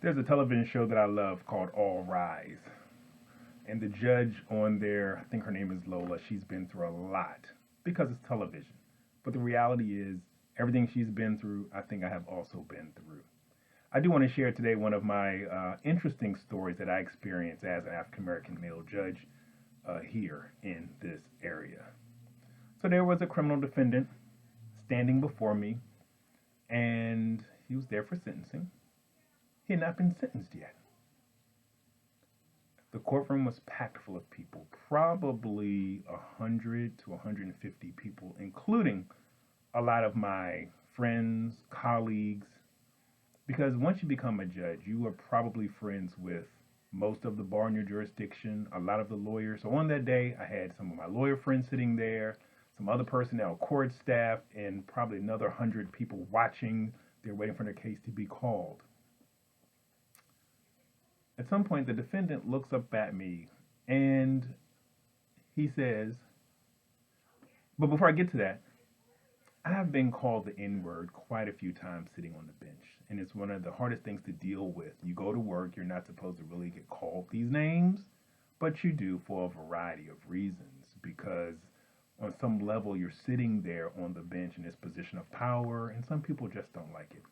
There's a television show that I love called All Rise. And the judge on there, I think her name is Lola, she's been through a lot because it's television. But the reality is, everything she's been through, I think I have also been through. I do want to share today one of my interesting stories that I experienced as an African American male judge here in this area. So there was a criminal defendant standing before me, and he was there for sentencing. He had not been sentenced yet. The courtroom was packed full of people, probably 100 to 150 people, including a lot of my friends, colleagues, because once you become a judge, you are probably friends with most of the bar in your jurisdiction, a lot of the lawyers. So on that day, I had some of my lawyer friends sitting there, some other personnel, court staff, and probably another 100 people watching. They're waiting for their case to be called. At some point, the defendant looks up at me and he says, but before I get to that, I have been called the N word quite a few times sitting on the bench. And it's one of the hardest things to deal with. You go to work, you're not supposed to really get called these names, but you do for a variety of reasons. Because on some level, you're sitting there on the bench in this position of power, and some people just don't like it.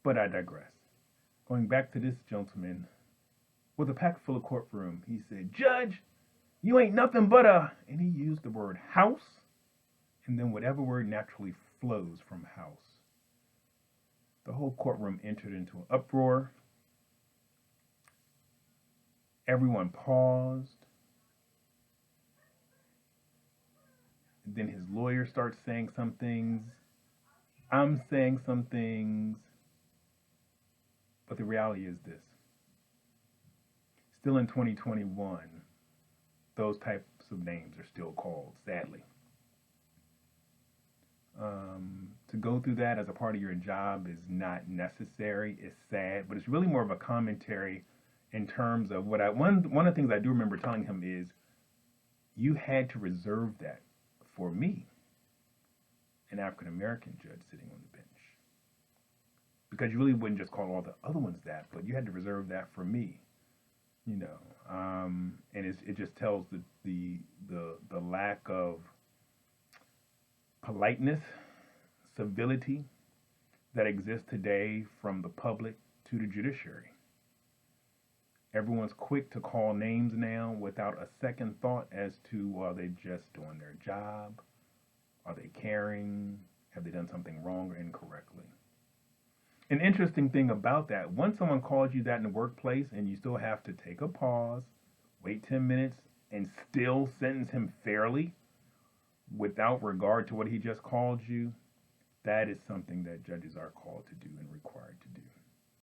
But I digress. Going back to this gentleman, with a packed full of courtroom, he said, Judge, you ain't nothing but a, and he used the word house, and then whatever word naturally flows from house. The whole courtroom entered into an uproar. Everyone paused. And then his lawyer starts saying some things. I'm saying some things. But the reality is this. Still in 2021, those types of names are still called, sadly. To go through that as a part of your job is not necessary. It's sad, but it's really more of a commentary in terms of what one of the things I do remember telling him is you had to reserve that for me, an African American judge sitting on the bench. Because you really wouldn't just call all the other ones that, but you had to reserve that for me, you know. And it just tells the lack of politeness, civility that exists today from the public to the judiciary. Everyone's quick to call names now without a second thought as to are they just doing their job? Are they caring? Have they done something wrong or incorrectly? An interesting thing about that, once someone calls you that in the workplace and you still have to take a pause, wait 10 minutes, and still sentence him fairly without regard to what he just called you, that is something that judges are called to do and required to do.